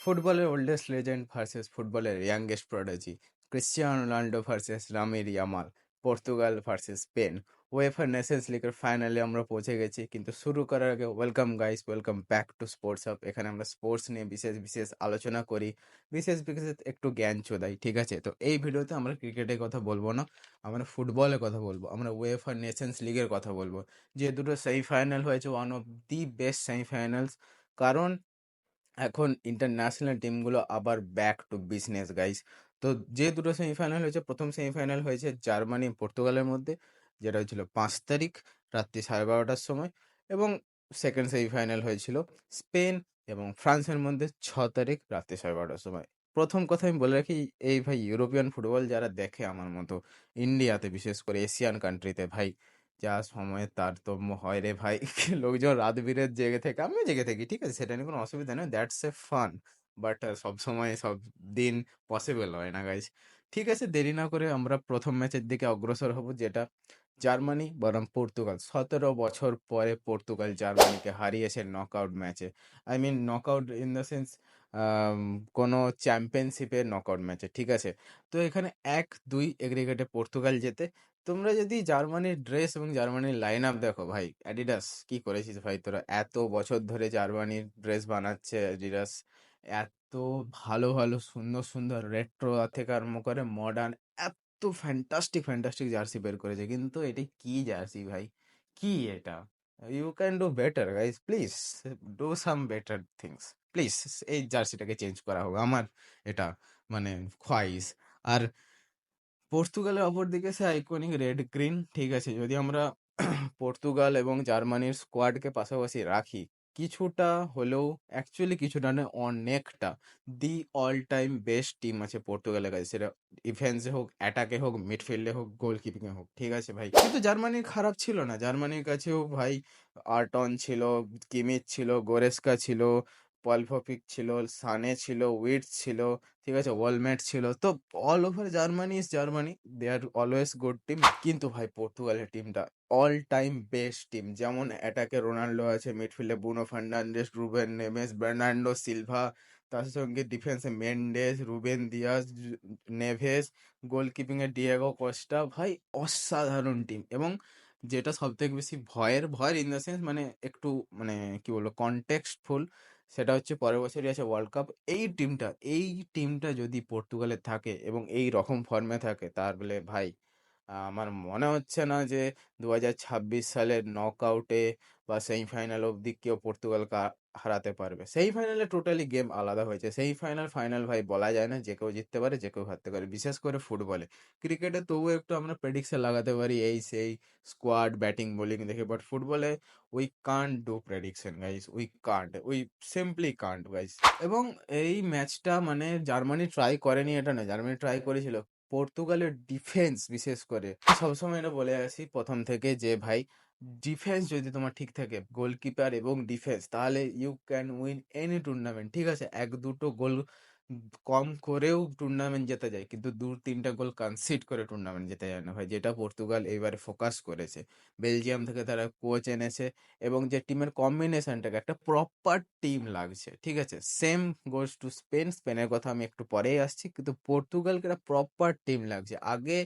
ফুটবলের oldest legend versus ফুটবলের youngest prodigy, Cristiano Ronaldo versus Lamine Yamal, Portugal versus Spain. UEFA Nations লিগের ফাইনালে আমরা পৌঁছে গেছি, কিন্তু শুরু করার আগে welcome guys, welcome back to sports hub. এখানে আমরা স্পোর্টস নিয়ে বিশেষ বিশেষ আলোচনা করি, বিশেষ বিশেষ একটু জ্ঞান চোদাই, ঠিক আছে? তো এই ভিডিওতে আমরা ক্রিকেটের কথা বলবো না, আমরা ফুটবলের কথা বলবো, আমরা ওয়েফা নেশনস লিগের কথা বলবো। যে দুটো সেমিফাইনাল হয়েছে, one of the best semifinals. কারণ এখন ইন্টারন্যাশনাল টিমগুলো আবার ব্যাক টু বিজনেস গাইস। তো যে দুটো সেমিফাইনাল হয়েছে, প্রথম সেমিফাইনাল হয়েছে জার্মানি পর্তুগালের মধ্যে, যেটা হয়েছিল 5 তারিখ রাত্রি 12:30টার সময়। এবং সেকেন্ড সেমিফাইনাল হয়েছিল স্পেন এবং ফ্রান্সের মধ্যে 6 তারিখ রাত্রি 12:30টার সময়। প্রথম কথা আমি বলে রাখি, এই ভাই ইউরোপিয়ান ফুটবল যারা দেখে আমার মতো, ইন্ডিয়াতে বিশেষ করে এশিয়ান কান্ট্রিতে, ভাই যা সময়ের তারতম্য হয় রে ভাই! লোকজন রাত বিরেত জেগে থেকে, আমিও জেগে থাকি, ঠিক আছে? সেটা নিয়ে কোনো অসুবিধা নেই, দ্যাটস এ ফান। বাট সব সময় সব দিন পসিবল হয় না গাইজ। ঠিক আছে, দেরি না করে আমরা প্রথম ম্যাচের দিকে অগ্রসর হব, যেটা জার্মানি বনাম পর্তুগাল। 17 বছর পরে পর্তুগাল জার্মানিকে হারিয়েছে নকআউট ম্যাচে। I mean knockout in the sense কোনো চ্যাম্পিয়নশিপের নকআউট ম্যাচে, ঠিক আছে? তো এখানে 1-2 এগ্রিগেটে পর্তুগাল জেতে। তোমরা যদি জার্মানির ড্রেস এবং জার্মানির লাইন আপ দেখো, ভাই অ্যাডিডাস কি করেছিস ভাই তোরা! এত বছর ধরে জার্মানির ড্রেস বানাচ্ছে অ্যাডিডাস। এত ভালো ভালো সুন্দর সুন্দর রেট্রো থেকে আরম্ভ করে মডার্ন, এত ফ্যান্টাস্টিক ফ্যান্টাস্টিক জার্সি বের করেছে, কিন্তু এটি কি জার্সি ভাই! কি এটা! You can do better guys, please do some better things, please. এই জার্সিটাকে চেঞ্জ করা হোক, আমার এটা মানে খোয়াইশ। আর পর্তুগালের অপরদিকে সে আইকনিক রেড গ্রিন, ঠিক আছে? যদি আমরা পর্তুগাল এবং জার্মানির স্কোয়াডকে পাশাপাশি রাখি, কিছুটা হলেও, অ্যাকচুয়ালি কিছুটা না, অনেকটা the all time best team আছে পর্তুগালের কাছে, সেটা ডিফেন্সে হোক, অ্যাটাকে হোক, মিডফিল্ডে হোক, গোলকিপিংয়ে হোক, ঠিক আছে ভাই? কিন্তু জার্মানির খারাপ ছিল না, জার্মানির কাছেও ভাই আর্টন ছিল, কিমিচ ছিল, গোরেস্কা ছিল, পলফপিক ছিল, সানে ছিল, উইটস ছিল, ঠিক আছে, ওয়ালমেট ছিল। তো all over Germany is Germany, they are always good team. কিন্তু ভাই পর্তুগালের টিমটা অল টাইম বেস্ট টিম। যেমন অ্যাটাকে রোনাল্ডো আছে, মিডফিল্ডে Bruno Fernandes, Ruben Neves, Bernardo Silva, তার সঙ্গে ডিফেন্সে মেন্ডেস, রুবেন দিয়াস, নেভেস, গোলকিপিং এ ডিয়েগো কস্টা। ভাই অসাধারণ টিম। এবং যেটা সব থেকে বেশি ভয়ের, ভয়ের ইন দ্য সেন্স মানে একটু মানে কি বলবো, কনটেক্সটফুল, সেটা হচ্ছে পরের বছরই আছে ওয়ার্ল্ড কাপ। এই টিমটা যদি পর্তুগালের থাকে এবং এই রকম ফর্মে থাকে, তাহলে ভাই আমার মনে হচ্ছে না যে 2026 সালের নকআউটে বা সেমিফাইনাল অবধি কেউ পর্তুগালকে হারাতে পারবে। সেমিফাইনালে টোটালি গেম আলাদা হয়েছে, সেমিফাইনাল ফাইনাল ভাই বলা যায় না, যে কেউ জিততে পারে, যে কেউ হারতে পারে, বিশেষ করে ফুটবলে। ক্রিকেটে তবুও একটু আমরা প্রেডিকশন লাগাতে পারি, এই সেই স্কোয়াড ব্যাটিং বোলিং দেখে, বাট ফুটবলে we can't do prediction guys, we can't, we simply can't guys. এবং এই ম্যাচটা মানে জার্মানি ট্রাই করেনি এটা না, জার্মানি ট্রাই করেছিল। পর্তুগালের ডিফেন্স বিশেষ করে, সবসময় এটা বলে আসি প্রথম থেকে, যে ভাই ডিফেন্স যদি তোমার ঠিক থাকে, গোলকিপার এবং ডিফেন্স, তাহলে you can win any tournament, ঠিক আছে? এক দুটো গোল কম করেও টুর্নামেন্ট জেতা যায়, কিন্তু দু তিনটা গোল কনসিড করে টুর্নামেন্ট জেতা যায় না ভাই, যেটা পর্তুগাল এবারে ফোকাস করেছে। বেলজিয়াম থেকে তারা কোচ এনেছে, এবং যে টিমের কম্বিনেশনটাকে একটা প্রপার টিম লাগছে, ঠিক আছে? সেম গোজ টু স্পেন, স্পেনের কথা আমি একটু পরেই আসছি, কিন্তু পর্তুগালকে একটা প্রপার টিম লাগছে। আগে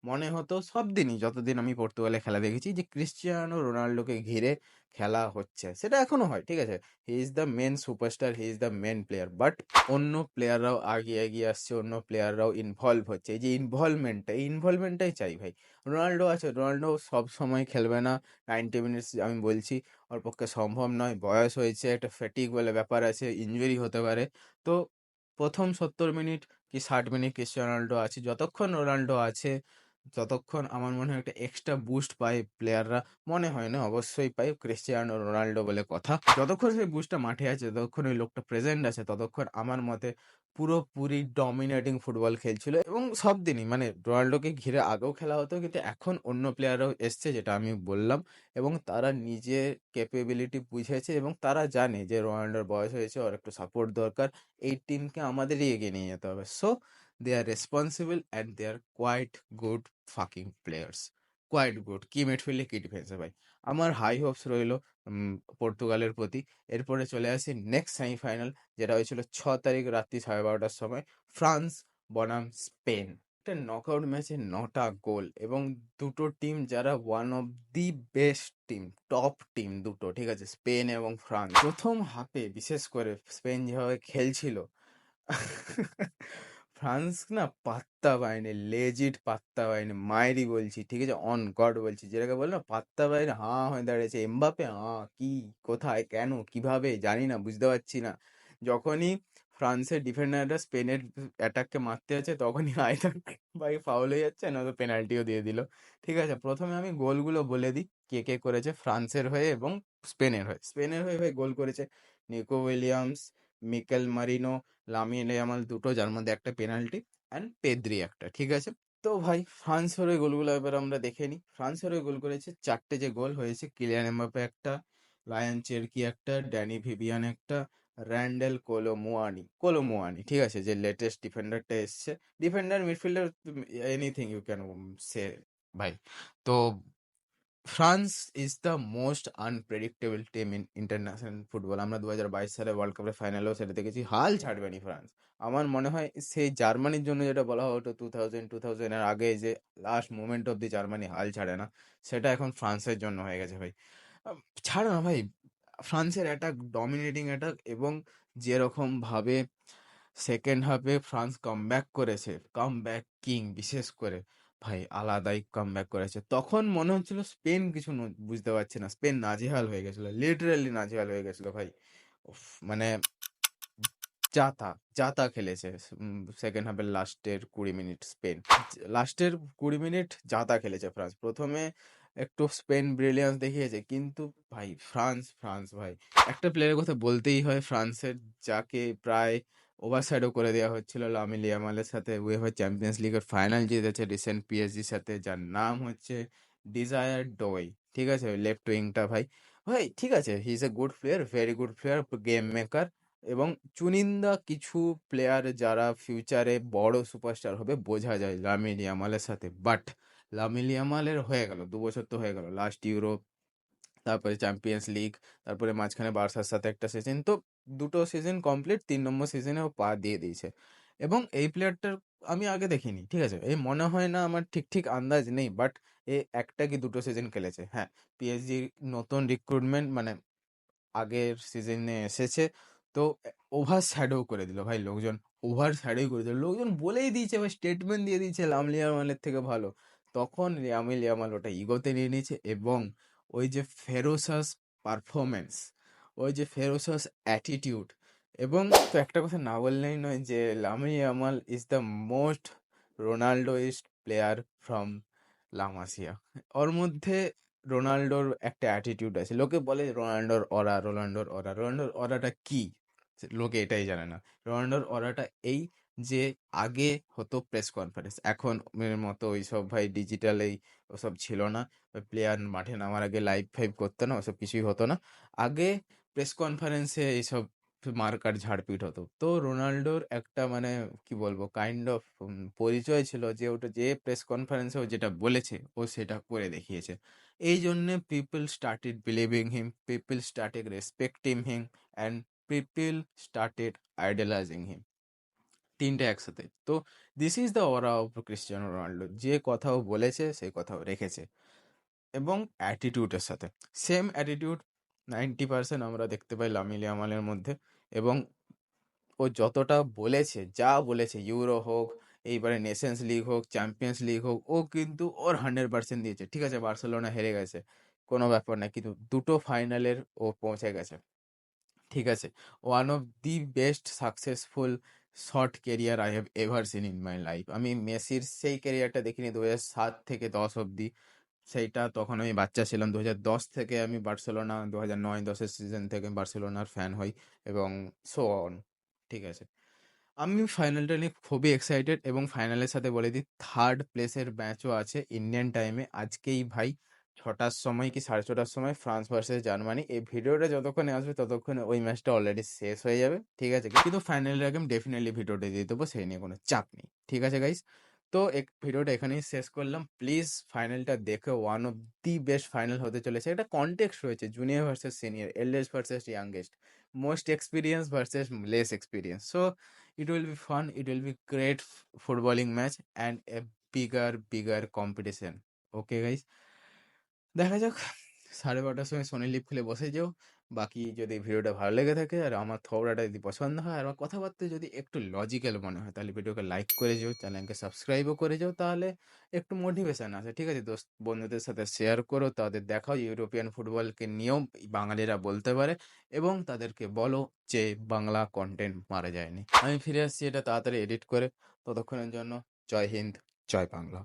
মনে হতো সব দিনই, যতদিন আমি পর্তুগালে খেলা দেখেছি, যে ক্রিশ্চিয়ানো রোনাল্ডোকে ঘিরে খেলা হচ্ছে, সেটা এখনো হয়, ঠিক আছে? He is the main superstar, he is the main player, but অন্য প্লেয়াররাও এগিয়ে এগিয়ে আসছে, অন্য প্লেয়াররাও ইনভলভ হচ্ছে। এই যে ইনভলভমেন্টটা, এই ইনভলভমেন্টটাই চাই ভাই। রোনাল্ডো আছে, রোনাল্ডো সব সময় খেলবে না, 90 মিনিটস আমি বলছি ওর পক্ষে সম্ভব নয়, বয়স হয়েছে, একটা ফ্যাটিক বলে ব্যাপার আছে, ইনজুরি হতে পারে। তো প্রথম 70 মিনিট কি 60 মিনিট ক্রিশ্চিয়ানো রোনাল্ডো আছে, যতক্ষণ রোনাল্ডো আছে ততক্ষণ আমার মনে হয় একটা এক্সট্রা বুস্ট পায় প্লেয়াররা। মনে হয় না, অবশ্যই পায়, ক্রিশ্চিয়ানো রোনাল্ডো বলে কথা। যতক্ষণ সেই বুস্টটা মাঠে আছে, যতক্ষণ ওই লোকটা প্রেজেন্ট আছে, ততক্ষণ আমার মতে পুরোপুরি ডমিনেটিং ফুটবল খেলছিল। এবং সব দিনই মানে রোনাল্ডোকে ঘিরে আগেও খেলা হতো, কিন্তু এখন অন্য প্লেয়াররাও এসছে, যেটা আমি বললাম, এবং তারা নিজের ক্যাপেবিলিটি বুঝেছে, এবং তারা জানে যে রোনাল্ডোর বয়স হয়েছে, ওর একটু সাপোর্ট দরকার, এই টিমকে আমাদেরই এগিয়ে নিয়ে যেতে হবে। So they are responsible and they are quite good fucking players. Quite good. কি মিডফিল্ডে কি ডিফেন্সে ভাই। আমার হাই হোপস রইলো পর্তুগালের প্রতি। এরপরে চলে আসি নেক্সট সেমিফাইনাল, যেটা হয়েছিল 6 তারিখ রাত্রি 12:30টার সময়, ফ্রান্স বনাম স্পেন। একটা নকআউট ম্যাচে 9টা গোল এবং দুটো টিম যারা one of the best team, top team দুটো, ঠিক আছে, স্পেন এবং ফ্রান্স। প্রথম হাফে বিশেষ করে স্পেন যেভাবে খেলছিল, ফ্রান্স না পাত্তা পায়নি, লেজিট পাত্তা পায়নি, মায়েরই বলছি, ঠিক আছে, অন গড বলছি, যেটাকে বল না পাত্তা পায়নি, হাঁ হয়ে দাঁড়িয়েছে। এমবাপে হাঁ, কি, কোথায়, কেন, কিভাবে জানি না, বুঝতে পারছি না। যখনই ফ্রান্সের ডিফেন্ডাররা স্পেনের অ্যাটাককে মারতে যাচ্ছে, তখনই আইদার ভাই ফাউল হয়ে যাচ্ছে, নয়তো পেনাল্টিও দিয়ে দিল। ঠিক আছে, প্রথমে আমি গোলগুলো বলে দিই কে কে করেছে ফ্রান্সের হয়ে এবং স্পেনের হয়ে। স্পেনের হয়ে ভাই গোল করেছে Nico Williams, Mikel Merino, Lamine Yamal দুটো, যার মধ্যে একটা পেনাল্টি, অ্যান্ড পেদ্রি একটা, ঠিক আছে। তো ভাই ফ্রান্সের ওই গোলগুলো এবার আমরা দেখে নিই। ফ্রান্সের ওই গোল করেছে চারটে, যে গোল হয়েছে, কিলিয়ান এমবাপে একটা, লায়ন চেরকি একটা, ড্যানি ভিভিয়ান একটা, র্যান্ডেল কোলোমুয়ানি, ঠিক আছে, যে লেটেস্ট ডিফেন্ডারটা এসছে, defender midfielder, anything you can say ভাই। তো France is the most unpredictable team in international football. আমরা 2022 সালে ওয়ার্ল্ড কাপের ফাইনালেও সেটা দেখেছি, হাল ছাড়বে নি ফ্রান্স। আমার মনে হয় সেই জার্মানির জন্য যেটা বলা হতো 2000 এর আগে, যে last moment of the Germany হাল ছাড়ে না, সেটা এখন ফ্রান্সের জন্য হয়ে গেছে ভাই। আহ, ছাড়ো না ভাই, ফ্রান্সের অ্যাটাক, ডমিনেটিং অ্যাটাক, এবং যেরকম ভাবে সেকেন্ড হাফে ফ্রান্স কামব্যাক করেছে, কামব্যাক কিং বিশেষ করে, ভাই আলাদাই কামব্যাক করেছে। তখন মনে হচ্ছিল স্পেন কিছু বুঝতে পারছে না, স্পেন নাজেহাল হয়ে গেছিল, লিটারালি নাজেহাল হয়ে গেছিল ভাই। উফ, মানে জাতা জাতা খেলেছে সেকেন্ড হাফের লাস্টের 20 মিনিট স্পেন, লাস্টের 20 মিনিট জাতা খেলেছে ফ্রান্স। প্রথমে একটু স্পেন ব্রিলিয়ান্স দেখিয়েছে, কিন্তু ভাই ফ্রান্স ফ্রান্স ভাই, একটা প্লেয়ারের কথা বলতেই হয় ফ্রান্সের, যাকে প্রায় ওভারশ্যাডো করে দেওয়া হচ্ছিল, লামিন ইয়ামালের সাথে, উয়েফা চ্যাম্পিয়ন্স লিগের ফাইনাল জিতেছে রিসেন্ট পিএসজির সাথে, যার নাম হচ্ছে ডিজায়ার ডোই, ঠিক আছে, লেফট উইংটা ভাই। ভাই ঠিক আছে, he is a good player, very good player, game maker, এবং চুনিন্দা কিছু প্লেয়ার যারা ফিউচারে বড় সুপারস্টার হবে বোঝা যায় লামিন ইয়ামালের সাথে। বাট লামিন ইয়ামালের হয়ে গেল 2 বছর, তো হয়ে গেল, লাস্ট ইউরো, তারপরে চ্যাম্পিয়ন্স লিগ, তারপরে মাঝখানে বার্সার সাথে একটা সিজন, তো দুটো সিজন কমপ্লিট, 3 নম্বর সিজনে ও পা দিয়ে দিয়েছে। এবং এই প্লেয়ারটার আমি আগে দেখিনি, ঠিক আছে, এই মনে হয় না, আমার ঠিক ঠিক আন্দাজ নেই, বাট এ একটা কি দুটো সিজন খেলেছে, হ্যাঁ। পিএসজি নতুন রিক্রুটমেন্ট, মানে আগের সিজনে এসেছে, তো ওভার শ্যাডো করে দিল ভাই লোকজন, ওভার শ্যাডোই করে দিল লোকজন, বলেই দিয়েছে ভাই, স্টেটমেন্ট দিয়ে দিয়েছে লামিন ইয়ামালের থেকে ভালো। তখন লামিন ইয়ামাল ওটা ইগোতে নিয়ে নিয়েছে, এবং ওই যে ফেরোসাস পারফরমেন্স, ওই যে ফেরোসাস অ্যাটিটিউড, এবং তো একটা কথা না বললেই নয়, যে Lamine Yamal is the most Ronaldoist player from La Masia. ওর মধ্যে রোনাল্ডোর একটা অ্যাটিটিউড আছে, লোকে বলে রোনাল্ডোর অরা, রোনাল্ডোর অরাটা কি, লোকে এটাই জানে না। রোনাল্ডোর অরাটা এই, যে আগে হতো প্রেস কনফারেন্স, এখন এর মতো ওইসব ভাই ডিজিটাল এই ওসব ছিল না, প্লেয়ার মাঠে নামার আগে লাইভ ফাইভ করতো না, ওসব কিছুই হতো না। আগে প্রেস কনফারেন্সে এইসব মার্কার ঝাড়পিট হতো। তো রোনাল্ডোর একটা মানে কি বলবো, কাইন্ড অফ পরিচয় ছিল, যে ওটা যে প্রেস কনফারেন্সে ও যেটা বলেছে ও সেটা করে দেখিয়েছে। এই জন্যে people started believing him, people started respecting him, and people started idolising him, তিনটে একসাথে। তো this is the aura of Cristiano Ronaldo, যে কথাও বলেছে সেই কথাও রেখেছে, এবং অ্যাটিটিউডের সাথে সেম অ্যাটিটিউড 90% আমরা দেখতে পাই লামিন ইয়ামালের মধ্যে। এবং ও যতটা বলেছে, যা বলেছে, ইউরো হোক, এইবারে নেশনস লিগ হোক, চ্যাম্পিয়ন্স লিগ হোক, ও কিন্তু ওর 100% দিয়েছে। ঠিক আছে, বার্সেলোনা হেরে গেছে, কোনো ব্যাপার না, কিন্তু দুটো ফাইনালের ও পৌঁছে গেছে, ঠিক আছে। One of the best successful short career I have ever seen in my life. আমি মেসির সেই ক্যারিয়ারটা দেখিনি 2007 থেকে 10 অব্দি, সেইটা তখন আমি বাচ্চা ছিলাম। 2010 থেকে আমি বার্সেলোনা, 2009-10 সিজন থেকে বার্সেলোনার ফ্যান হই, এবং সো অন, ঠিক আছে। আমি ফাইনালটা নিয়ে খুবই এক্সাইটেড, এবং ফাইনালের সাথে বলে দিই থার্ড প্লেসের ম্যাচও আছে ইন্ডিয়ান টাইমে আজকেই ভাই, 6টার সময় কি 6:30টার সময়, ফ্রান্স ভার্সেস জার্মানি। এই ভিডিওটা যতক্ষণে আসবে ততক্ষণে ওই ম্যাচটা অলরেডি শেষ হয়ে যাবে, ঠিক আছে, কিন্তু ফাইনালের আগে আমি ডেফিনেটলি ভিডিওটা দিয়ে দেবো, সেই নিয়ে কোনো চাপ নেই, ঠিক আছে গাইস। তো ভিডিওটা এখানেই শেষ করলাম। প্লিজ ফাইনালটা দেখো, one of the best final হতে চলেছে। একটা কনটেক্সট রয়েছে, junior versus senior, eldest versus youngest, most experience versus less experience. So it will be fun, it will be great footballing match and a bigger competition. Okay guys, দেখা যাক। 12:30টার সময় Sony leave খুলে বসে যেও। বাকি যদি ভিডিওটা ভালো লেগে থাকে আর আমার থোবড়াটা যদি পছন্দ হয় আর আমার কথাবার্তা যদি একটু লজিক্যাল মনে হয়, তাহলে ভিডিওকে লাইক করে যেও, চ্যানেলকে সাবস্ক্রাইবও করে যেও। তাহলে একটু মোটিভেশন আসে, ঠিক আছে? বন্ধুদের সাথে শেয়ার করো, তাদের দেখাও ইউরোপিয়ান ফুটবলকে নিয়েও বাঙালিরা বলতে পারে, এবং তাদেরকে বলো যে বাংলা কন্টেন্ট মারা যায়নি। আমি ফিরে আসছি এটা তাড়াতাড়ি এডিট করে। ততক্ষণের জন্য জয় হিন্দ, জয় বাংলা।